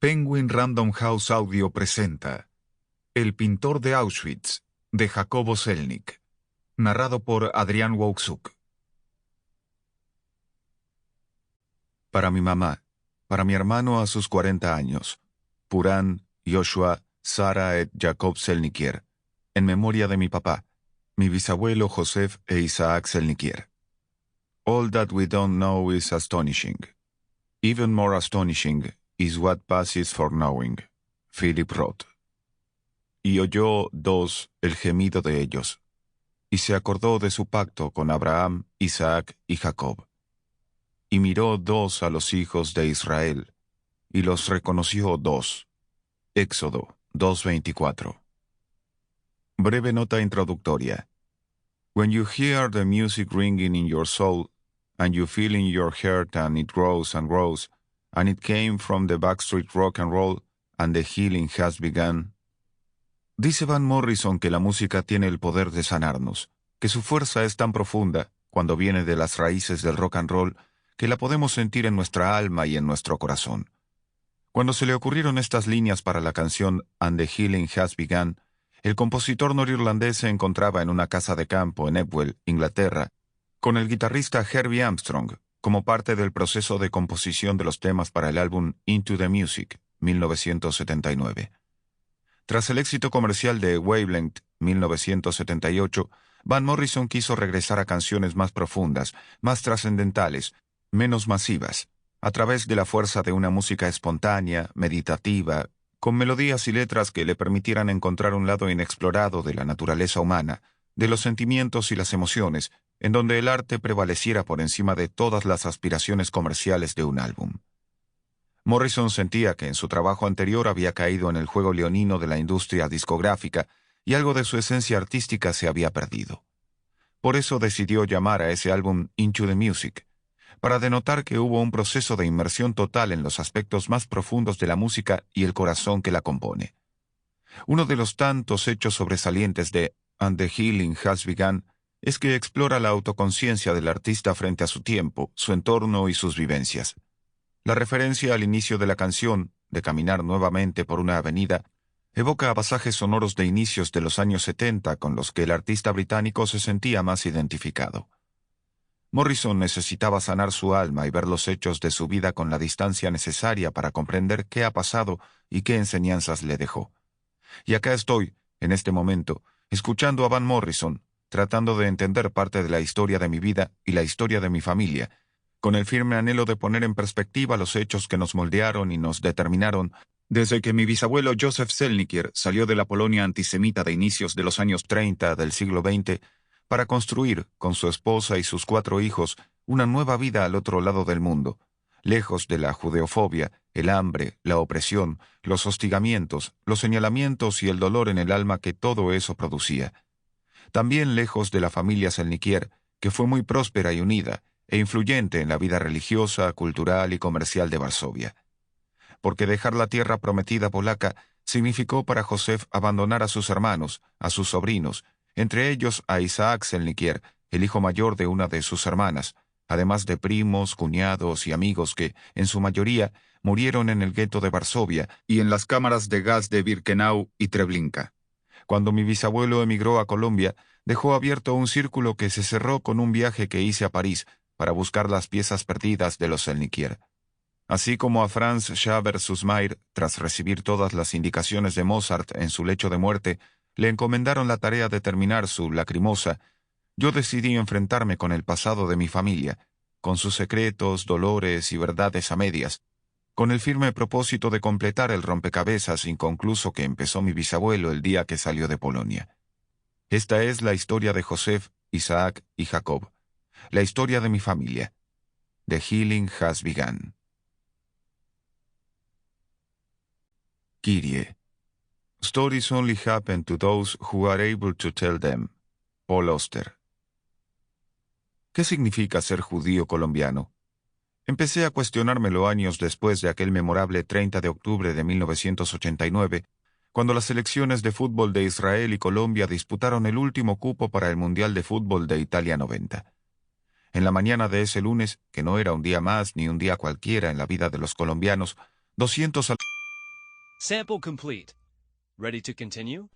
Penguin Random House Audio presenta El pintor de Auschwitz, de Jacobo Selnick, narrado por Adrián Wauksuk. Para mi mamá, para mi hermano a sus 40 años, Puran, Joshua, Sara et Jacob Selnickier, en memoria de mi papá, mi bisabuelo Joseph e Isaac Selnickier. All that we don't know is astonishing. Even more astonishing is what passes for knowing. Philip Roth. Y oyó el gemido de ellos, y se acordó de su pacto con Abraham, Isaac y Jacob. Y miró a los hijos de Israel, y los reconoció Éxodo 2:24. Breve nota introductoria. When you hear the music ringing in your soul, and you feel in your heart and it grows, and it came from the backstreet rock and roll, and the healing has begun. Dice Van Morrison que la música tiene el poder de sanarnos, que su fuerza es tan profunda, cuando viene de las raíces del rock and roll, que la podemos sentir en nuestra alma y en nuestro corazón. Cuando se le ocurrieron estas líneas para la canción And the Healing Has Begun, el compositor norirlandés se encontraba en una casa de campo en Epwell, Inglaterra, con el guitarrista Herbie Armstrong, como parte del proceso de composición de los temas para el álbum Into the Music, 1979. Tras el éxito comercial de Wavelength, 1978, Van Morrison quiso regresar a canciones más profundas, más trascendentales, menos masivas, a través de la fuerza de una música espontánea, meditativa, con melodías y letras que le permitieran encontrar un lado inexplorado de la naturaleza humana, de los sentimientos y las emociones, en donde el arte prevaleciera por encima de todas las aspiraciones comerciales de un álbum. Morrison sentía que en su trabajo anterior había caído en el juego leonino de la industria discográfica y algo de su esencia artística se había perdido. Por eso decidió llamar a ese álbum Into the Music, para denotar que hubo un proceso de inmersión total en los aspectos más profundos de la música y el corazón que la compone. Uno de los tantos hechos sobresalientes de And the Healing Has Begun es que explora la autoconciencia del artista frente a su tiempo, su entorno y sus vivencias. La referencia al inicio de la canción, de caminar nuevamente por una avenida, evoca a pasajes sonoros de inicios de los años 70 con los que el artista británico se sentía más identificado. Morrison necesitaba sanar su alma y ver los hechos de su vida con la distancia necesaria para comprender qué ha pasado y qué enseñanzas le dejó. Y acá estoy, en este momento, escuchando a Van Morrison, tratando de entender parte de la historia de mi vida y la historia de mi familia, con el firme anhelo de poner en perspectiva los hechos que nos moldearon y nos determinaron desde que mi bisabuelo Joseph Selnickier salió de la Polonia antisemita de inicios de los años 30 del siglo XX para construir, con su esposa y sus 4 hijos, una nueva vida al otro lado del mundo, lejos de la judeofobia, el hambre, la opresión, los hostigamientos, los señalamientos y el dolor en el alma que todo eso producía. También lejos de la familia Selnickier, que fue muy próspera y unida, e influyente en la vida religiosa, cultural y comercial de Varsovia. Porque dejar la tierra prometida polaca significó para Joseph abandonar a sus hermanos, a sus sobrinos, entre ellos a Isaac Selnickier, el hijo mayor de una de sus hermanas, además de primos, cuñados y amigos que, en su mayoría, murieron en el gueto de Varsovia y en las cámaras de gas de Birkenau y Treblinka. Cuando mi bisabuelo emigró a Colombia, dejó abierto un círculo que se cerró con un viaje que hice a París para buscar las piezas perdidas de los Selnickier. Así como a Franz Xaver Süssmayr, tras recibir todas las indicaciones de Mozart en su lecho de muerte, le encomendaron la tarea de terminar su Lacrimosa, yo decidí enfrentarme con el pasado de mi familia, con sus secretos, dolores y verdades a medias, con el firme propósito de completar el rompecabezas inconcluso que empezó mi bisabuelo el día que salió de Polonia. Esta es la historia de Joseph, Isaac y Jacob, la historia de mi familia. The Healing Has Begun. Kyrie. Stories only happen to those who are able to tell them. Paul Auster. ¿Qué significa ser judío colombiano? Empecé a cuestionármelo años después de aquel memorable 30 de octubre de 1989, cuando las selecciones de fútbol de Israel y Colombia disputaron el último cupo para el Mundial de Fútbol de Italia 90. En la mañana de ese lunes, que no era un día más ni un día cualquiera en la vida de los colombianos, 200 Sample complete. Ready to continue?